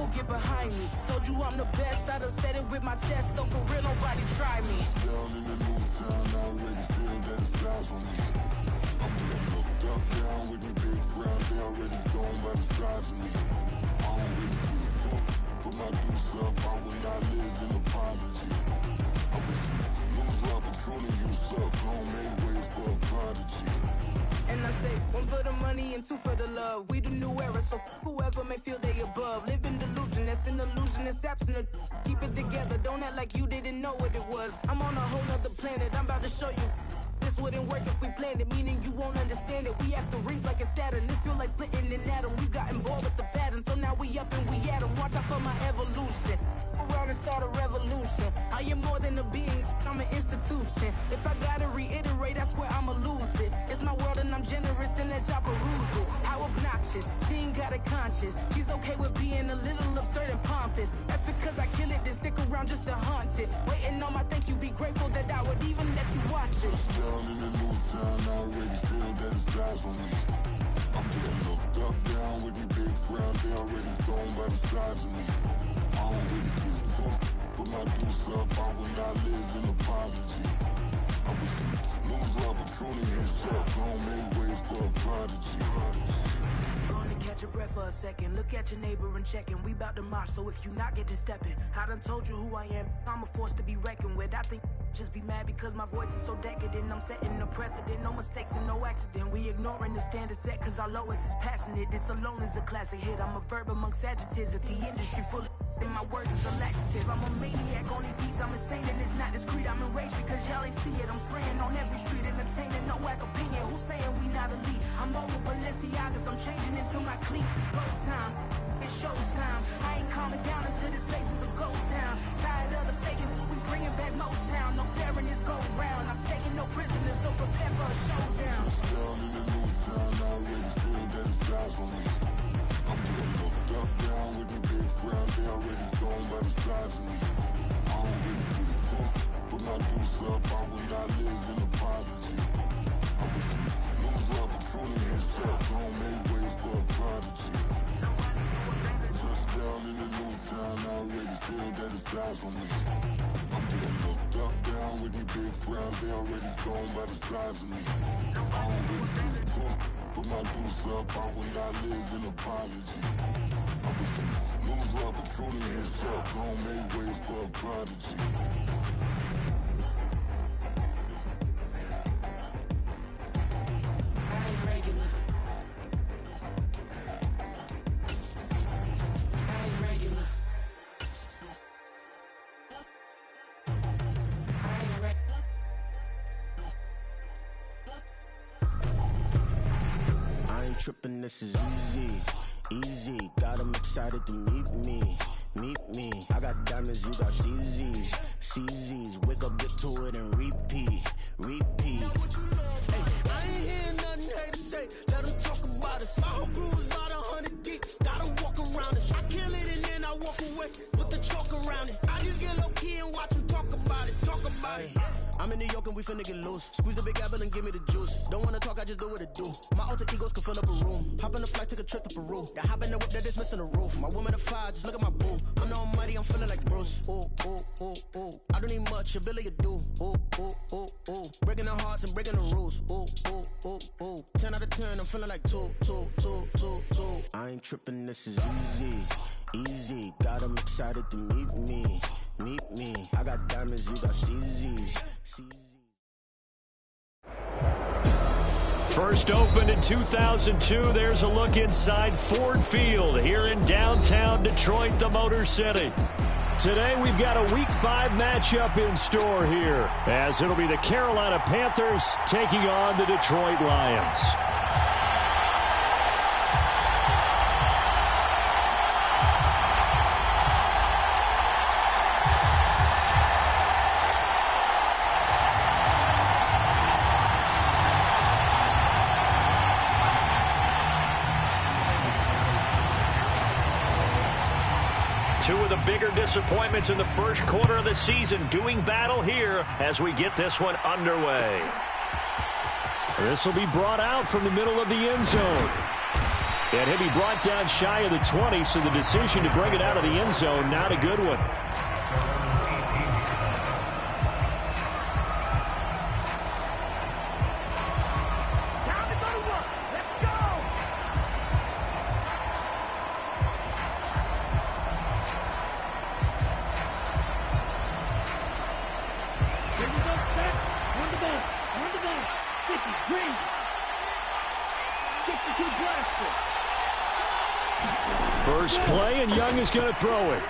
gon' get behind me. Told you I'm the best, I done said it with my chest, so for real, nobody try me. Down in the new town, I already feel that it's eyes on me. I'm getting looked up, down with these big crowds, they already gone by the size of me. I don't really get drunk, put my deuce up, I will not live in apology. I wish you lose love, but truly you suck, gon' make way for a prodigy. And I say, one for the money and two for the love. We the new era, so whoever may feel they above. Live in delusion, that's an illusion, that's absent. Keep it together, don't act like you didn't know what it was. I'm on a whole nother planet, I'm about to show you. This wouldn't work if we planned it, meaning you won't understand it. We have to rings like a Saturn, this feel like splitting an atom. We got involved with the pattern, so now we up and we at 'em. Watch out for my evolution. Around and start a revolution. I am more than a being, I'm an institution. If I gotta reiterate, I swear I'ma lose it. It's my world and I'm generous and that job peruse it. How obnoxious, she ain't got a conscience. She's okay with being a little absurd and pompous. That's because I kill it, then stick around just to haunt it. Waiting on my thank you, be grateful that I would even let you watch it. Down in the new town, I already feel that it's eyes on me. I'm getting looked up, down with these big crowds, they already gone by the size of me. I don't really get drunk, put my deuce up, I will not live in apology. I wish you lose love, but truly you suck, gon' make way for a prodigy. Gonna catch your breath for a second. Look at your neighbor and checkin'. We bout to march, so if you not get to steppin'. I done told you who I am. I'm a force to be reckoned with. I think just be mad because my voice is so decadent. I'm setting a precedent, no mistakes and no accident. We ignoring the standard set cause our lowest is passionate. This alone is a classic hit. I'm a verb amongst adjectives. If the industry full of and my words is a laxative. I'm a maniac on these beats, I'm insane and it's not discreet. I'm enraged because y'all ain't see it. I'm spraying on every street, entertaining, no whack opinion. Who's saying we not elite? I'm over Balenciagas, I'm changing into my cleats. It's go time, it's showtime. I ain't calming down until this place is a ghost town. Tired of the faking, we bringing back Motown. No sparing this go round. I'm taking no prisoners, so prepare for a showdown. Down in the new town, I already feel that it's eyes on me. I'm getting looked up, down with these big crowds, they already gone by the size of me. I don't really get drunk, put my deuce up, I will not live in apology. I wish you lose love, but truly you suck, gon' make way for a prodigy. Just down in the new town, I already feel that it's eyes on me. I'm getting looked up, down with these big crowds, they already gone by the size of me. I don't really get drunk, put my deuce up, I will not live in apology. I wish you lose love, but truly you suck, gon' make way for a prodigy. I ain't regular. I ain't regular. I ain't regular. I ain't trippin', this is easy, easy. Got 'em excited to meet me. I got diamonds, you got CZs, CZs. Wake up, get to it and repeat. Hey, I ain't hearing nothing haters say. Let them talk about it. My whole crew is about 100 deep. Gotta walk around it. I kill it and then I walk away with the chalk around it. I just get low key and watch them talk about it. I'm in New York and we finna get loose. Squeeze the big apple and give me the juice. Don't wanna talk, I just do what it do. My alter egos can fill up a room. Hop on a flight, take a trip to Peru. Got hop in the whip that is missing the roof. My woman a fire, just look at my boo. I'm the almighty, I'm feeling like Bruce. Ooh, ooh, ooh, ooh. I don't need much, ability to do. Ooh, ooh, ooh, ooh. Breaking the hearts and breaking the rules. Ooh, ooh, ooh, ooh. 10 out of 10, I'm feeling like 2. I ain't tripping, this is easy, easy. Got 'em excited to meet me. I got diamonds, you got CZs. First opened in 2002, there's a look inside Ford Field here in downtown Detroit, the Motor City. Today we've got a Week 5 matchup in store here, as it'll be the Carolina Panthers taking on the Detroit Lions. Two of the bigger disappointments in the first quarter of the season doing battle here as we get this one underway. This will be brought out from the middle of the end zone. And he'll be brought down shy of the 20, so the decision to bring it out of the end zone, not a good one. First play, and Young is going to throw it.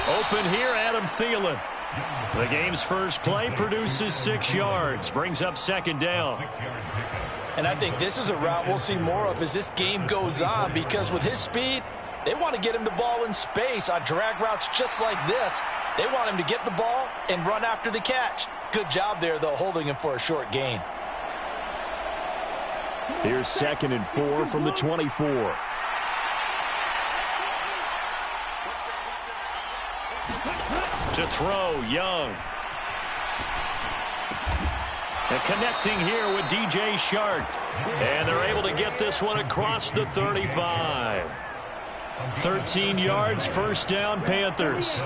Open here, Adam Thielen. The game's first play produces 6 yards, brings up second down. And I think this is a route we'll see more of as this game goes on, because with his speed, they want to get him the ball in space on drag routes just like this. They want him to get the ball and run after the catch. Good job there, though, holding him for a short gain. Here's 2nd and 4 from the 24. To throw, Young. And connecting here with DJ Shark. And they're able to get this one across the 35. 13 yards, first down, Panthers.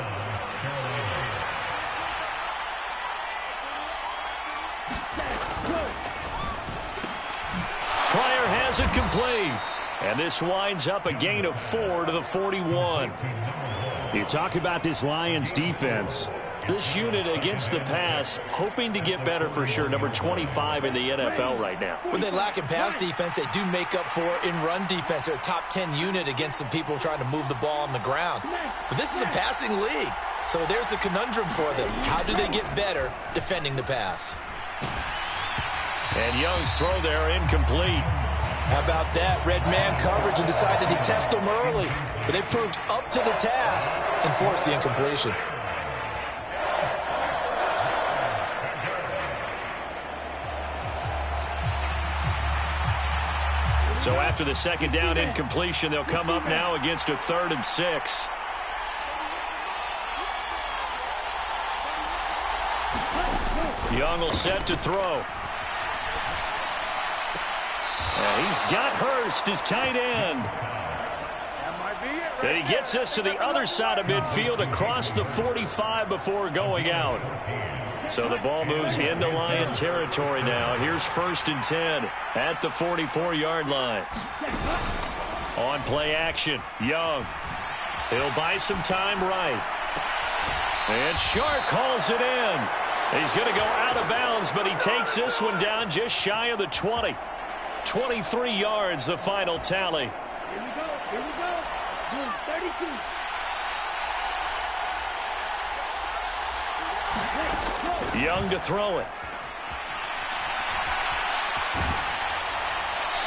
Pryor has it complete. And this winds up a gain of 4 to the 41. You talk about this Lions defense. This unit against the pass, hoping to get better for sure. Number 25 in the NFL right now. When they lack in pass defense, they do make up for in run defense. They're a top 10 unit against the people trying to move the ball on the ground. But this is a passing league. So there's the conundrum for them. How do they get better defending the pass? And Young's throw there incomplete. How about that? Red man coverage and decided to test them early. But they proved up to the task and forced the incompletion. So after the second down incompletion, they'll come up now against a 3rd and 6. Young will set to throw. And he's got Hurst, his tight end. And he gets us to the other side of midfield across the 45 before going out. So the ball moves into Lion territory now. Here's 1st and 10 at the 44-yard line. On play action, Young. He'll buy some time right. And Shark calls it in. He's going to go out of bounds, but he takes this one down just shy of the 20. 23 yards, the final tally. Here we go. 32. Young to throw it.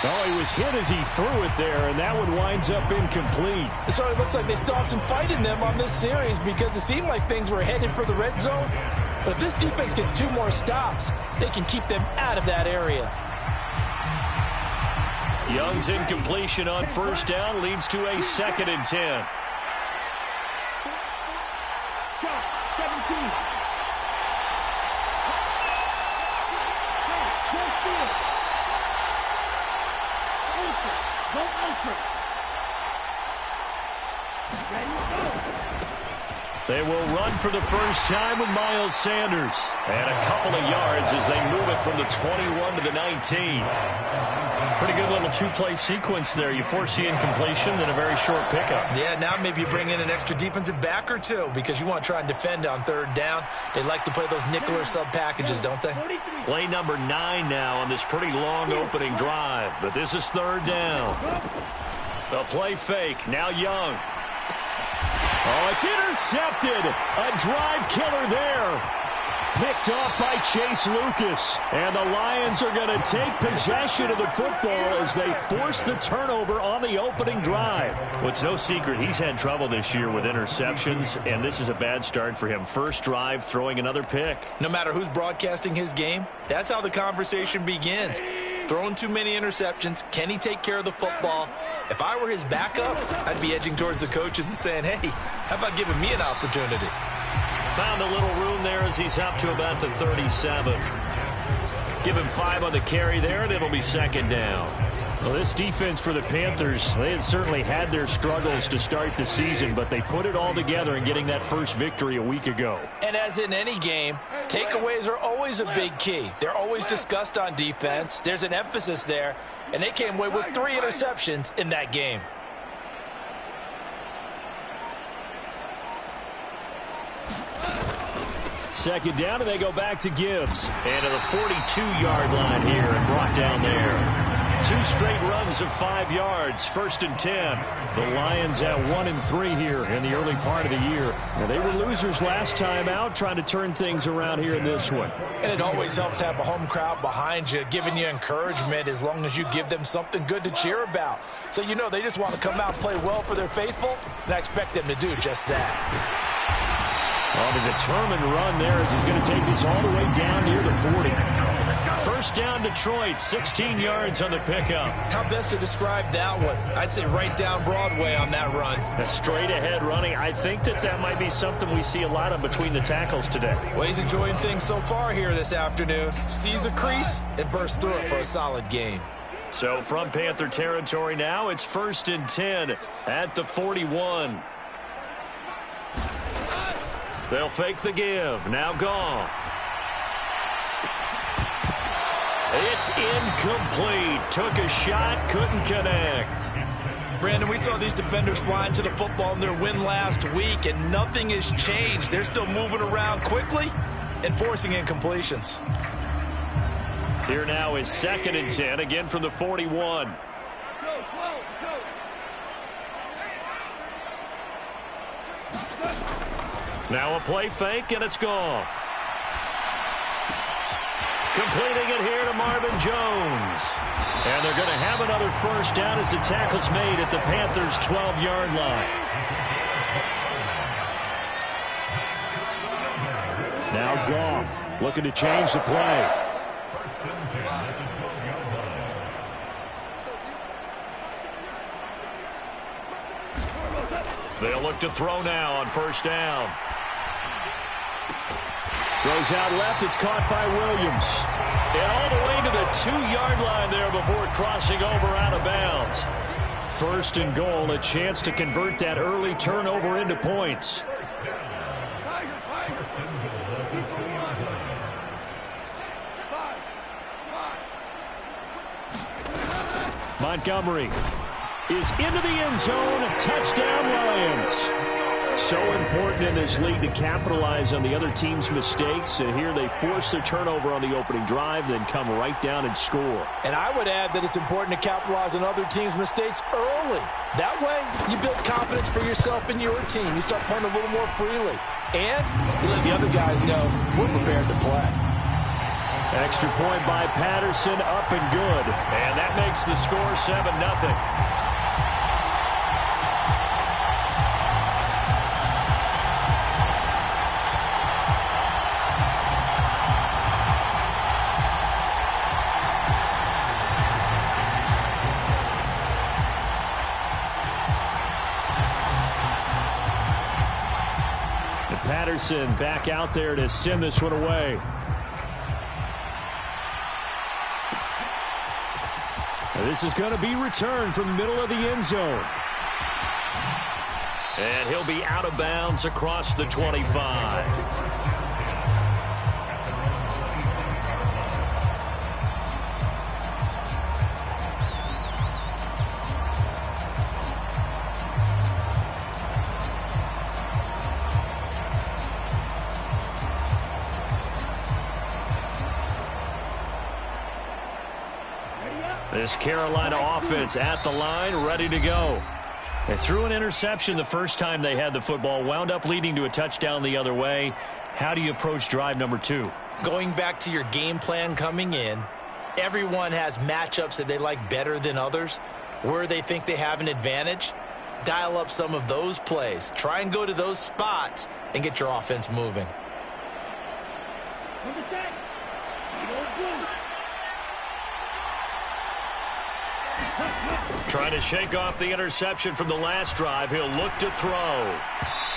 Oh, he was hit as he threw it there, and that one winds up incomplete. So it looks like they still have some fight in them on this series because it seemed like things were headed for the red zone. But if this defense gets 2 more stops, they can keep them out of that area. Young's incompletion on 1st down leads to a 2nd and 10. 17. They will run for the first time with Miles Sanders. And a couple of yards as they move it from the 21 to the 19. Pretty good little 2-play sequence there. You force the incompletion, then a very short pickup. Yeah, now maybe you bring in an extra defensive back or 2 because you want to try and defend on 3rd down. They like to play those nickel or sub packages, don't they? Play number 9 now on this pretty long opening drive. But this is 3rd down. The play fake. Now Young. Oh, it's intercepted. A drive killer there. Picked off by Chase Lucas. And the Lions are going to take possession of the football as they force the turnover on the opening drive. Well, it's no secret he's had trouble this year with interceptions, and this is a bad start for him. First drive, throwing another pick. No matter who's broadcasting his game, that's how the conversation begins. Throwing too many interceptions. Can he take care of the football? If I were his backup, I'd be edging towards the coaches and saying, hey, how about giving me an opportunity? Found a little room there as he's up to about the 37. Give him 5 on the carry there, and it'll be 2nd down. Well, this defense for the Panthers, they had certainly had their struggles to start the season, but they put it all together in getting that first victory a week ago. And as in any game, takeaways are always a big key. They're always discussed on defense. There's an emphasis there, and they came away with 3 interceptions in that game. Second down, and they go back to Gibbs. And to the 42-yard line here and brought down there. 2 straight runs of 5 yards, 1st and 10. The Lions at 1-3 here in the early part of the year. Now, they were losers last time out, trying to turn things around here in this one. And it always helps to have a home crowd behind you, giving you encouragement as long as you give them something good to cheer about. So you know they just want to come out and play well for their faithful, and I expect them to do just that. On a determined run there as he's going to take this all the way down near the 40. First down, Detroit, 16 yards on the pickup. How best to describe that one? I'd say right down Broadway on that run. A straight-ahead running. I think that might be something we see a lot of between the tackles today. Well, he's enjoying things so far here this afternoon. Sees a crease and bursts through it for a solid gain. So from Panther territory now, it's 1st and 10 at the 41. They'll fake the give. Now Goff. It's incomplete. Took a shot, couldn't connect. Brandon, we saw these defenders flying to the football in their win last week, and nothing has changed. They're still moving around quickly and forcing incompletions. Here now is 2nd and 10, again from the 41. Now a play fake, and it's Goff. Completing it here to Marvin Jones. And they're going to have another first down as the tackle's made at the Panthers' 12-yard line. Now Goff looking to change the play. They'll look to throw now on first down. Throws out left. It's caught by Williams. And all the way to the 2-yard line there before crossing over out of bounds. 1st and goal, a chance to convert that early turnover into points. Montgomery is into the end zone. Touchdown, Lions. So important in this league to capitalize on the other team's mistakes. And here they force their turnover on the opening drive, then come right down and score. And I would add that it's important to capitalize on other teams' mistakes early. That way, you build confidence for yourself and your team. You start playing a little more freely. And you let the other guys know we're prepared to play. Extra point by Patterson, up and good. And that makes the score 7-0. Patterson back out there to send this one away. And this is going to be returned from the middle of the end zone. And he'll be out of bounds across the 25. This Carolina offense at the line, ready to go. They threw an interception the first time they had the football, wound up leading to a touchdown the other way. How do you approach drive number 2? Going back to your game plan coming in, everyone has matchups that they like better than others. Where they think they have an advantage, dial up some of those plays. Try and go to those spots and get your offense moving. Trying to shake off the interception from the last drive. He'll look to throw.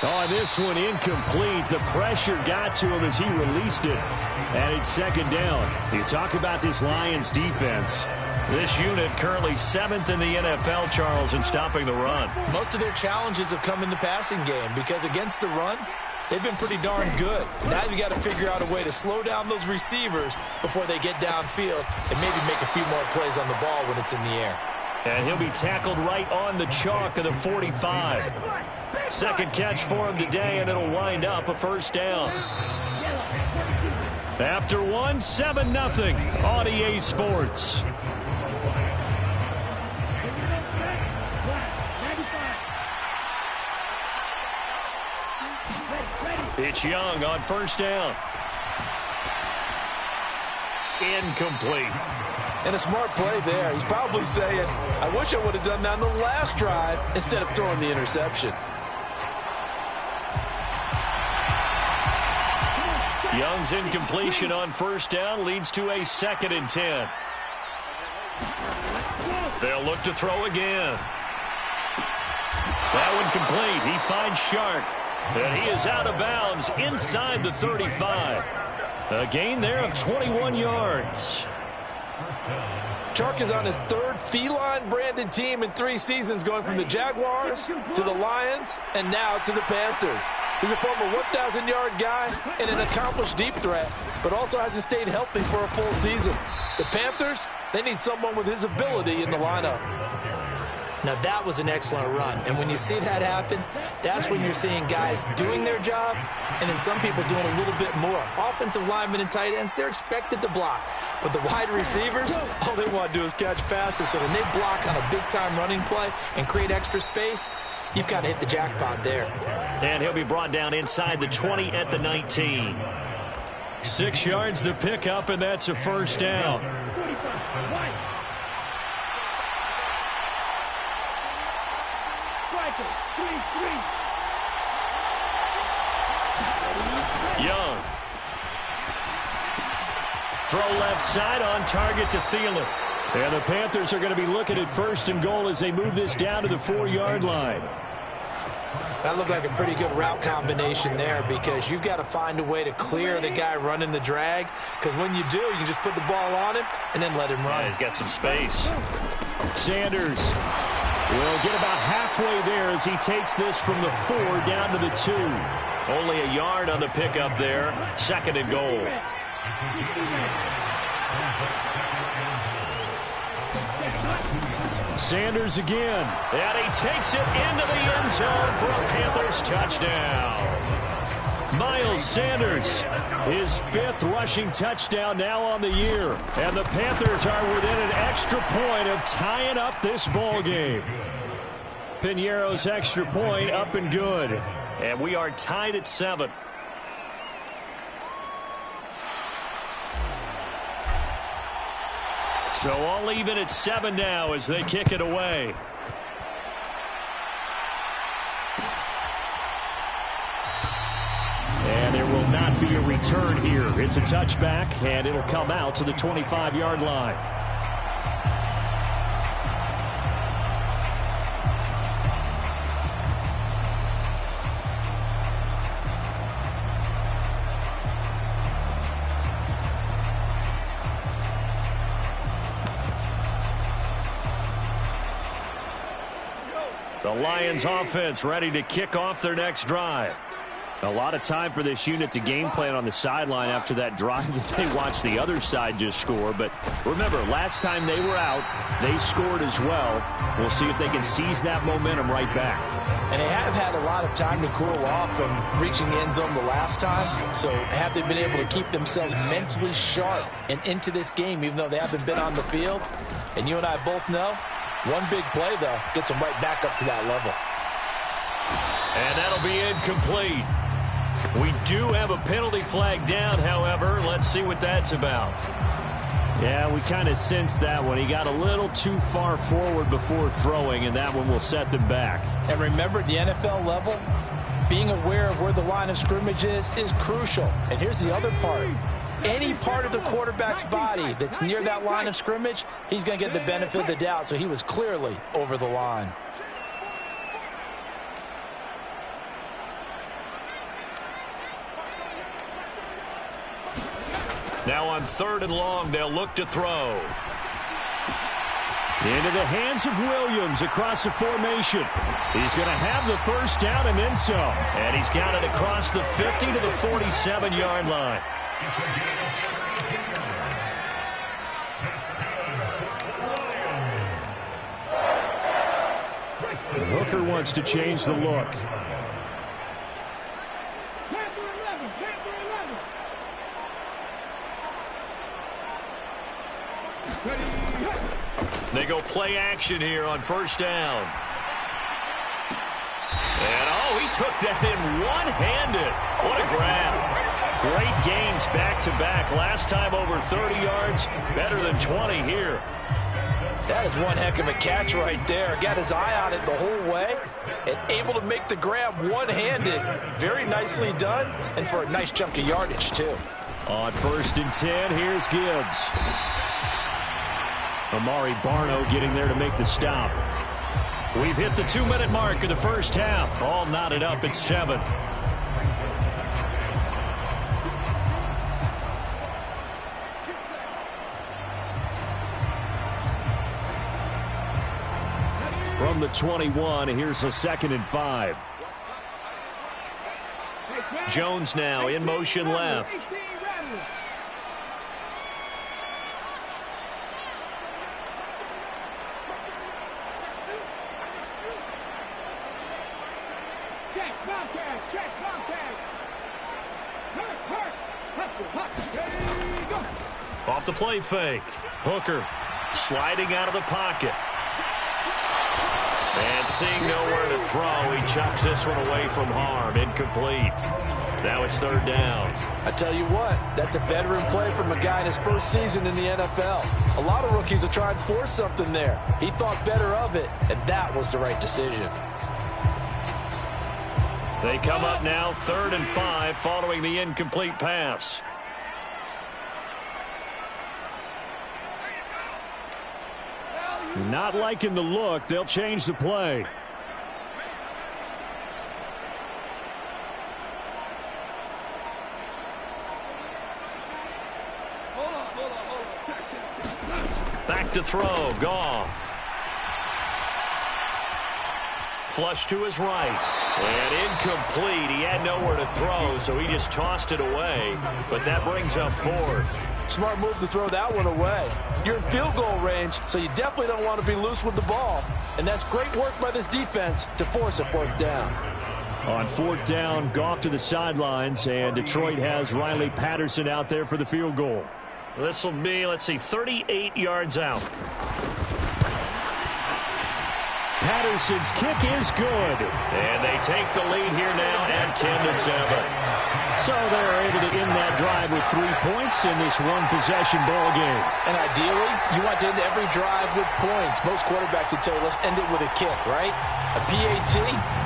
Oh, this one incomplete. The pressure got to him as he released it. And it's 2nd down. You talk about this Lions defense. This unit currently 7th in the NFL, Charles, in stopping the run. Most of their challenges have come in the passing game because against the run, they've been pretty darn good. Now you got to figure out a way to slow down those receivers before they get downfield and maybe make a few more plays on the ball when it's in the air. And he'll be tackled right on the chalk of the 45. Second catch for him today, and it'll wind up a first down. After one, 7-0 on EA Sports. It's Young on first down. Incomplete. And a smart play there. He's probably saying, I wish I would have done that on the last drive instead of throwing the interception. Young's incompletion on first down leads to a 2nd and 10. They'll look to throw again. That one complete. He finds Shark. And he is out of bounds inside the 35. A gain there of 21 yards. Chark is on his 3rd feline-branded team in 3 seasons, going from the Jaguars to the Lions and now to the Panthers. He's a former 1,000-yard guy and an accomplished deep threat, but also hasn't stayed healthy for a full season. The Panthers, they need someone with his ability in the lineup. Now, that was an excellent run, and when you see that happen, that's when you're seeing guys doing their job and then some people doing a little bit more. Offensive linemen and tight ends, they're expected to block, but the wide receivers, all they want to do is catch passes. So when they block on a big-time running play and create extra space, you've got to hit the jackpot there. And he'll be brought down inside the 20 at the 19. 6 yards the pickup, and that's a first down. Young. Throw left side on target to Thielen. And the Panthers are going to be looking at 1st and goal as they move this down to the 4-yard line. That looked like a pretty good route combination there because you've got to find a way to clear the guy running the drag, because when you do, you can just put the ball on him and then let him run. Yeah, he's got some space. Sanders will get about halfway there as he takes this from the 4 down to the 2. Only a yard on the pickup there. 2nd and goal. Sanders again, and he takes it into the end zone for a Panthers touchdown. Miles Sanders, his 5th rushing touchdown now on the year, and the Panthers are within an extra point of tying up this ball game. Piñeiro's extra point up and good, and we are tied at 7. So all even at 7 now as they kick it away. And there will not be a return here. It's a touchback, and it'll come out to the 25-yard line. The Lions offense ready to kick off their next drive. A lot of time for this unit to game plan on the sideline after that drive that they watched the other side just score. But remember, last time they were out, they scored as well. We'll see if they can seize that momentum right back. And they have had a lot of time to cool off from reaching the end zone the last time. So have they been able to keep themselves mentally sharp and into this game, even though they haven't been on the field? And you and I both know, one big play, though, gets them right back up to that level. And that'll be incomplete. We do have a penalty flag down, however. Let's see what that's about. Yeah, we kind of sensed that one. He got a little too far forward before throwing, and that one will set them back. And remember, the NFL level, being aware of where the line of scrimmage is crucial. And here's the other part. Any part of the quarterback's body that's near that line of scrimmage, he's going to get the benefit of the doubt. So he was clearly over the line. Now on 3rd and long, they'll look to throw. Into the hands of Williams across the formation. He's going to have the first down and then some. And he's got it across the 50 to the 47-yard line. Hooker wants to change the look. They go play action here on first down. And, oh, he took that in one-handed. What a grab. Great gains back-to-back. Last time over 30 yards, better than 20 here. That is one heck of a catch right there. Got his eye on it the whole way and able to make the grab one-handed. Very nicely done, and for a nice chunk of yardage, too. On first and 10, here's Gibbs. Amari Barno getting there to make the stop. We've hit the 2-minute mark of the first half. All knotted up at 7. From the 21, here's a 2nd and 5. Jones now in motion left. Off the play fake. Hooker sliding out of the pocket. And seeing nowhere to throw, he chucks this one away from harm. Incomplete. Now it's 3rd down. I tell you what, that's a veteran play from a guy in his first season in the NFL. A lot of rookies will try and force something there. He thought better of it, and that was the right decision. They come up now 3rd and 5 following the incomplete pass. Not liking the look. They'll change the play. Back to throw. Goff. Flush to his right. And incomplete. He had nowhere to throw, so he just tossed it away. But that brings up 4th. Smart move to throw that one away. You're in field goal range, so you definitely don't want to be loose with the ball. And that's great work by this defense to force a 4th down. On 4th down, Goff to the sidelines, and Detroit has Riley Patterson out there for the field goal. This will be, let's see, 38 yards out. Patterson's kick is good. And they take the lead here now at 10-7. So they're able to end that drive with 3 points in this one-possession ball game. And ideally, you want to end every drive with points. Most quarterbacks would tell you, let's end it with a kick, right? A PAT,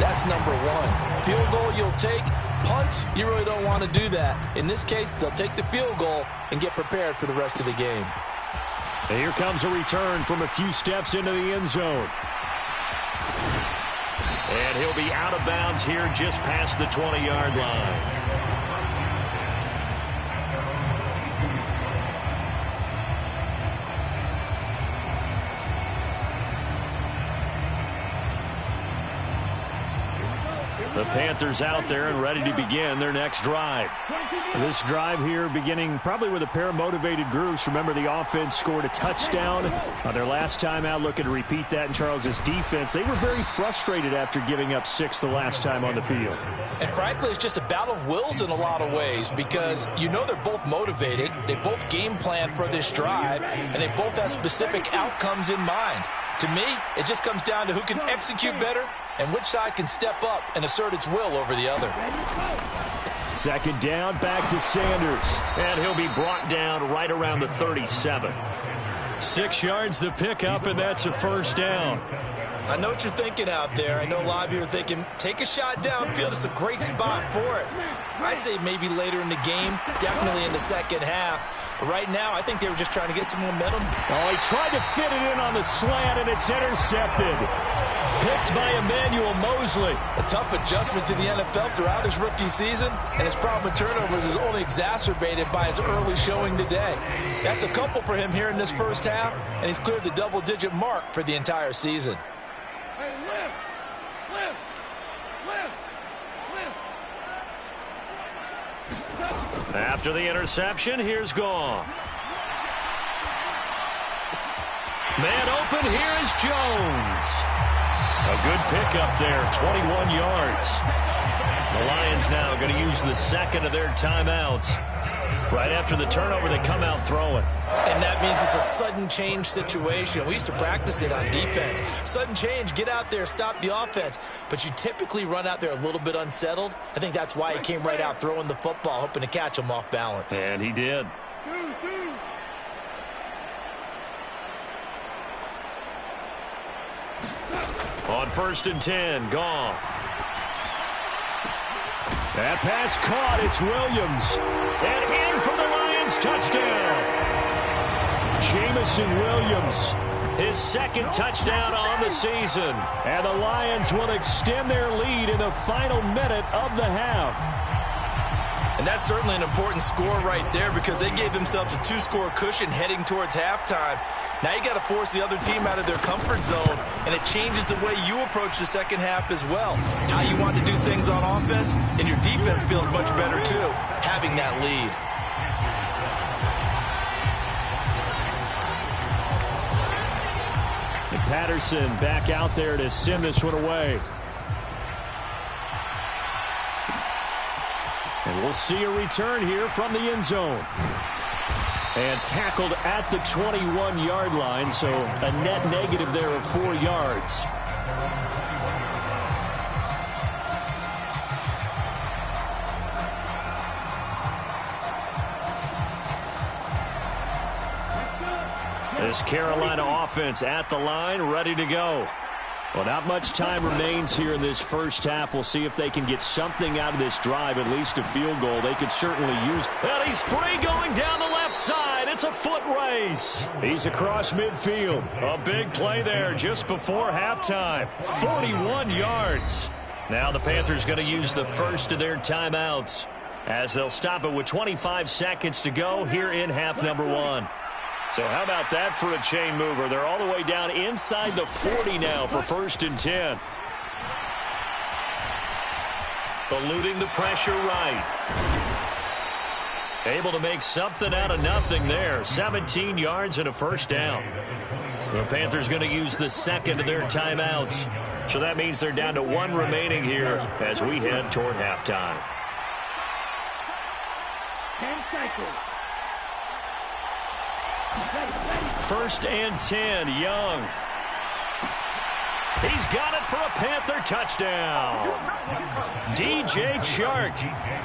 that's number 1. Field goal you'll take. Punts, you really don't want to do that. In this case, they'll take the field goal and get prepared for the rest of the game. And here comes a return from a few steps into the end zone. And he'll be out of bounds here just past the 20-yard line. The Panthers out there and ready to begin their next drive. This drive here beginning probably with a pair of motivated groups. Remember, the offense scored a touchdown on their last time out, looking to repeat that in Charles's defense. They were very frustrated after giving up 6 the last time on the field. And frankly, it's just a battle of wills in a lot of ways because you know they're both motivated. They both game plan for this drive, and they both have specific outcomes in mind. To me, it just comes down to who can execute better and which side can step up and assert its will over the other. 2nd down, back to Sanders. And he'll be brought down right around the 37. 6 yards the pickup, and that's a 1st down. I know what you're thinking out there. I know a lot of you are thinking, take a shot downfield. It's a great spot for it. I'd say maybe later in the game, definitely in the second half. But right now, I think they were just trying to get some momentum. Oh, he tried to fit it in on the slant, and it's intercepted. picked by Emmanuel Mosley. A tough adjustment to the NFL throughout his rookie season, and his problem with turnovers is only exacerbated by his early showing today. That's a couple for him here in this first half, and he's cleared the double-digit mark for the entire season. Hey, lift! After the interception, here's Goff. Man open, here is Jones. A good pickup there, 21 yards. The Lions now going to use the second of their timeouts. Right after the turnover, they come out throwing. And that means it's a sudden change situation. We used to practice it on defense. Sudden change, get out there, stop the offense. But you typically run out there a little bit unsettled. I think that's why he came right out throwing the football, hoping to catch him off balance. And he did. On 1st and 10, Goff. That pass caught. It's Williams. And in for the Lions, touchdown. Jamison Williams, his second touchdown on the season. And the Lions will extend their lead in the final minute of the half. And that's certainly an important score right there because they gave themselves a 2-score cushion heading towards halftime. Now you got to force the other team out of their comfort zone, and it changes the way you approach the second half as well. How you want to do things on offense, and your defense feels much better too, having that lead. And Patterson back out there to send this one away. And we'll see a return here from the end zone. And tackled at the 21-yard line, so a net negative there of 4 yards. This Carolina offense at the line, ready to go. Well, not much time remains here in this first half. We'll see if they can get something out of this drive, at least a field goal. They could certainly use. And he's free going down the left side. It's a foot race. He's across midfield. A big play there just before halftime. 41 yards. Now the Panthers going to use the first of their timeouts as they'll stop it with 25 seconds to go here in half number 1. So how about that for a chain mover? They're all the way down inside the 40 now for 1st and 10. Eluding the pressure right. Able to make something out of nothing there. 17 yards and a first down. The Panthers going to use the second of their timeouts. So that means they're down to 1 remaining here as we head toward halftime. 10 seconds. 1st and 10, Young. He's got it for a Panther touchdown. DJ Chark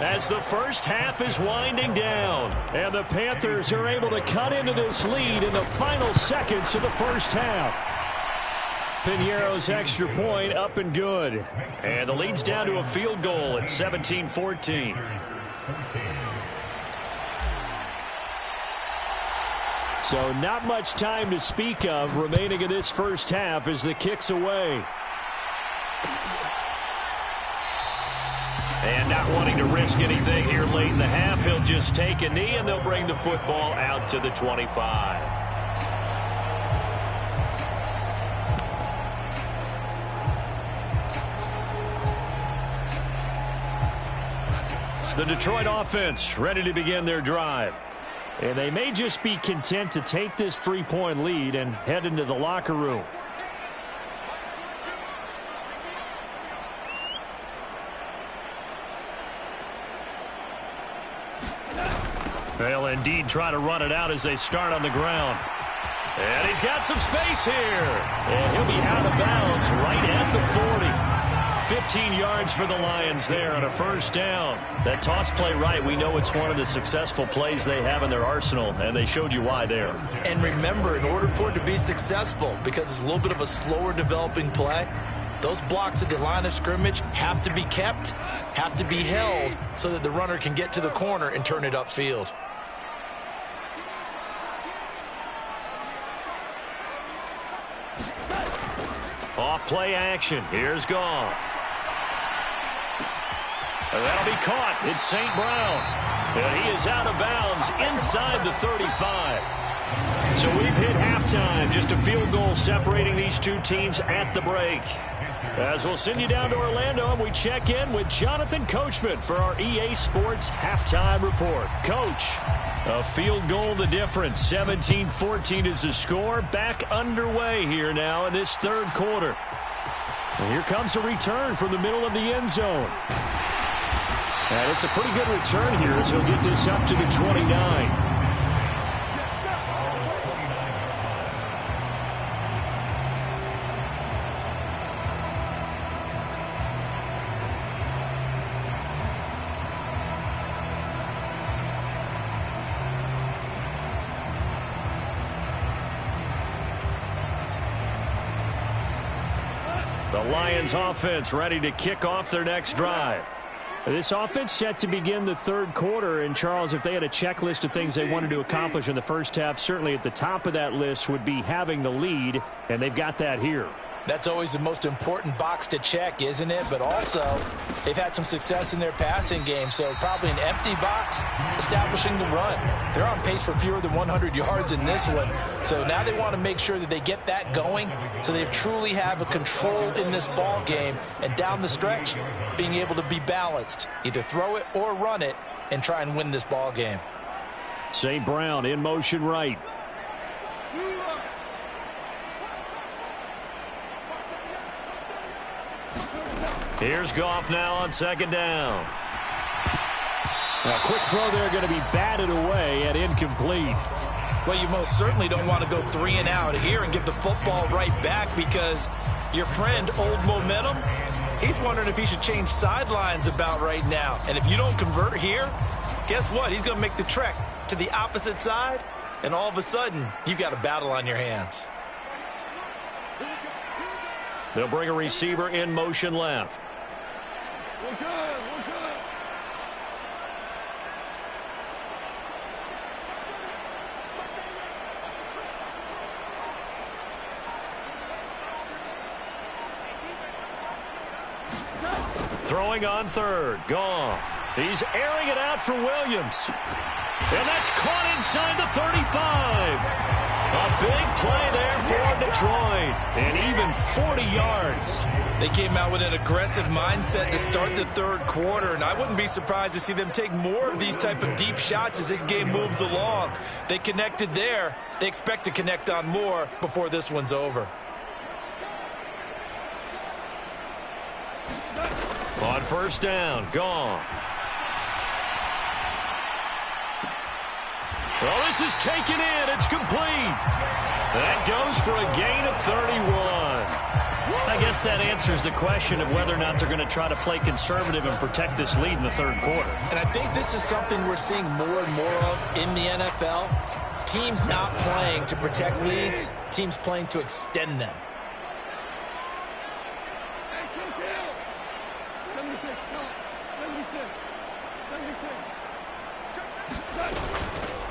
as the first half is winding down. And the Panthers are able to cut into this lead in the final seconds of the first half. Piñeiro's extra point up and good. And the lead's down to a field goal at 17-14. So not much time to speak of remaining in this first half as the kick's away. And not wanting to risk anything here late in the half, he'll just take a knee and they'll bring the football out to the 25. The Detroit offense ready to begin their drive. And they may just be content to take this 3-point lead and head into the locker room. They'll indeed try to run it out as they start on the ground. And he's got some space here. And he'll be out of bounds right at the 40. 15 yards for the Lions there on a first down. That toss play right, we know it's one of the successful plays they have in their arsenal, and they showed you why there. And remember, in order for it to be successful, because it's a little bit of a slower developing play, those blocks at the line of scrimmage have to be kept, have to be held, so that the runner can get to the corner and turn it upfield. Off play action. Here's Goff. That'll be caught. It's St. Brown. And he is out of bounds inside the 35. So we've hit halftime. Just a field goal separating these two teams at the break. As we'll send you down to Orlando, and we check in with Jonathan Coachman for our EA Sports Halftime Report. Coach, a field goal the difference. 17-14 is the score. Back underway here now in this third quarter. And here comes a return from the middle of the end zone. And it's a pretty good return here as he'll get this up to the 29. The Lions offense ready to kick off their next drive. This offense set to begin the third quarter. And, Charles, if they had a checklist of things they wanted to accomplish in the first half, certainly at the top of that list would be having the lead, and they've got that here. That's always the most important box to check, isn't it? But also, they've had some success in their passing game, so probably an empty box establishing the run. They're on pace for fewer than 100 yards in this one. So now they want to make sure that they get that going so they truly have a control in this ball game. And down the stretch, being able to be balanced, either throw it or run it, and try and win this ball game. St. Brown in motion right. Here's Goff now on second down. A quick throw there going to be batted away and incomplete. Well, you most certainly don't want to go 3 and out here and give the football right back because your friend, Old Momentum, he's wondering if he should change sidelines about right now. And if you don't convert here, guess what? He's going to make the trek to the opposite side, and all of a sudden, you've got a battle on your hands. They'll bring a receiver in motion left. We're good. We're good. Throwing on third. Goff. He's airing it out for Williams. And that's caught inside the 35. A big play there for Detroit. And even 40 yards. They came out with an aggressive mindset to start the third quarter, and I wouldn't be surprised to see them take more of these type of deep shots as this game moves along. They connected there. They expect to connect on more before this one's over. On first down, Goff. Well, this is taken in. It's complete. That goes for a gain of 31. I guess that answers the question of whether or not they're going to try to play conservative and protect this lead in the third quarter. And I think this is something we're seeing more and more of in the NFL. Teams not playing to protect leads, teams playing to extend them.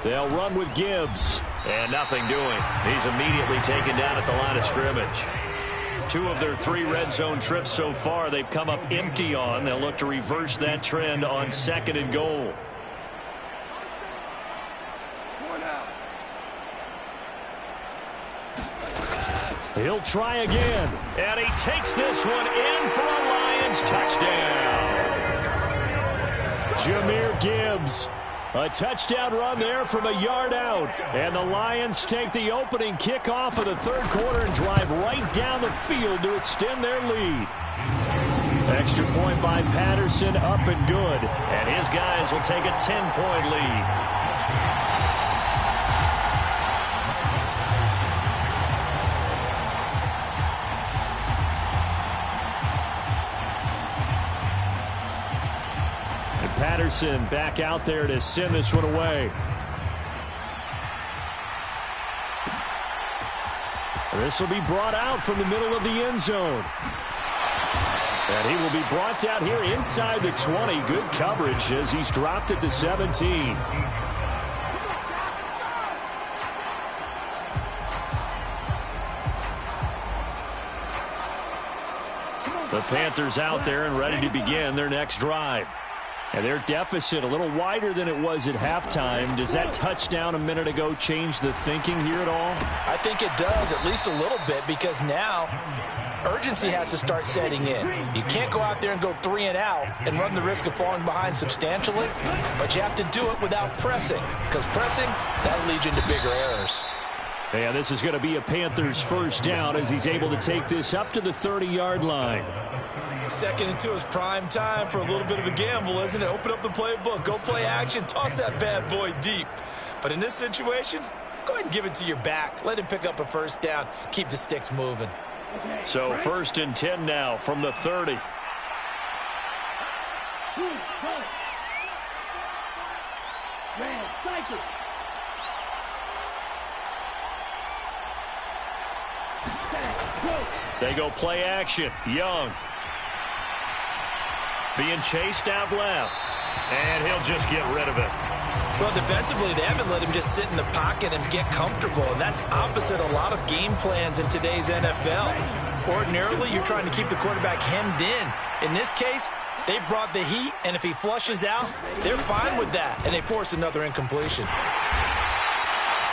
They'll run with Gibbs. And nothing doing. He's immediately taken down at the line of scrimmage. 2 of their 3 red zone trips so far they've come up empty on. They'll look to reverse that trend on second and goal. He'll try again. And he takes this one in for a Lions touchdown. Jahmyr Gibbs. A touchdown run there from a yard out. And the Lions take the opening kickoff of the third quarter and drive right down the field to extend their lead. Extra point by Patterson, up and good. And his guys will take a 10-point lead. Patterson back out there to send this one away. This will be brought out from the middle of the end zone. And he will be brought down here inside the 20. Good coverage as he's dropped at the 17. The Panthers out there and ready to begin their next drive. And their deficit a little wider than it was at halftime. Does that touchdown a minute ago change the thinking here at all? I think it does, at least a little bit, because now urgency has to start setting in. You can't go out there and go 3 and out and run the risk of falling behind substantially, but you have to do it without pressing, because pressing, that'll lead you into bigger errors. And this is going to be a Panthers first down as he's able to take this up to the 30-yard line. 2nd and 2 is prime time for a little bit of a gamble, isn't it? Open up the playbook, go play action, toss that bad boy deep. But in this situation, go ahead and give it to your back. Let him pick up a first down. Keep the sticks moving. So 1st and 10 now from the 30. They go play action. Young being chased out left, and he'll just get rid of it. Well, defensively, they haven't let him just sit in the pocket and get comfortable, and that's opposite a lot of game plans in today's NFL. Ordinarily, you're trying to keep the quarterback hemmed in. In this case, they brought the heat, and if he flushes out, they're fine with that, and they force another incompletion.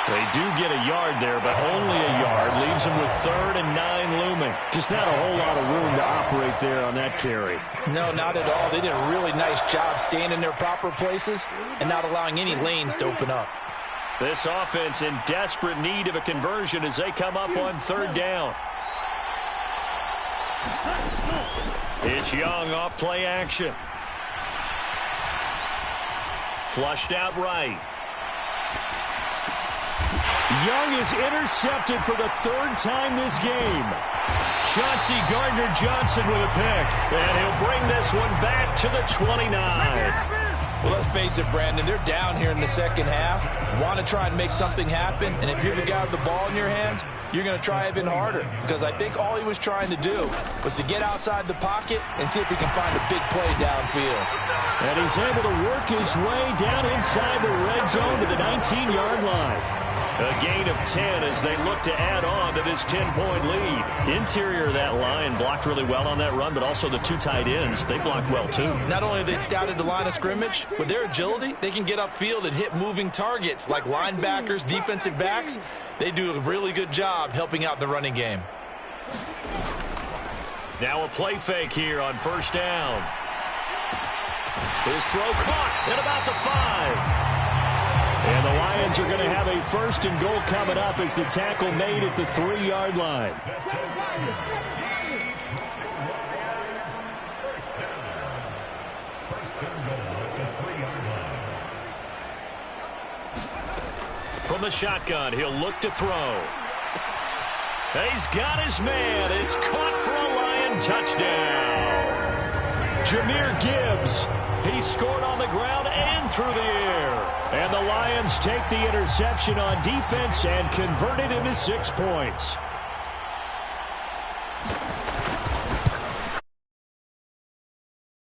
They do get a yard there, but only a yard. Leaves them with 3rd and 9 looming. Just not a whole lot of room to operate there on that carry. No, not at all. They did a really nice job staying in their proper places and not allowing any lanes to open up. This offense in desperate need of a conversion as they come up on 3rd down. It's Young off play action. Flushed out right. Young is intercepted for the 3rd time this game. Chauncey Gardner-Johnson with a pick. And he'll bring this one back to the 29. Well, let's face it, Brandon, they're down here in the second half. Want to try and make something happen. And if you're the guy with the ball in your hands, you're going to try even harder. Because I think all he was trying to do was to get outside the pocket and see if he can find a big play downfield. And he's able to work his way down inside the red zone to the 19-yard line. A gain of 10 as they look to add on to this 10-point lead. Interior of that line blocked really well on that run, but also the 2 tight ends, they blocked well too. Not only have they scouted the line of scrimmage, with their agility, they can get upfield and hit moving targets like linebackers, defensive backs. They do a really good job helping out the running game. Now a play fake here on 1st down. His throw caught at about the 5. And the Lions are going to have a 1st and goal coming up as the tackle made at the 3-yard line. From the shotgun, he'll look to throw. He's got his man. It's caught for a Lion touchdown. Jahmyr Gibbs. He scored on the ground and through the air. And the Lions take the interception on defense and convert it into 6 points.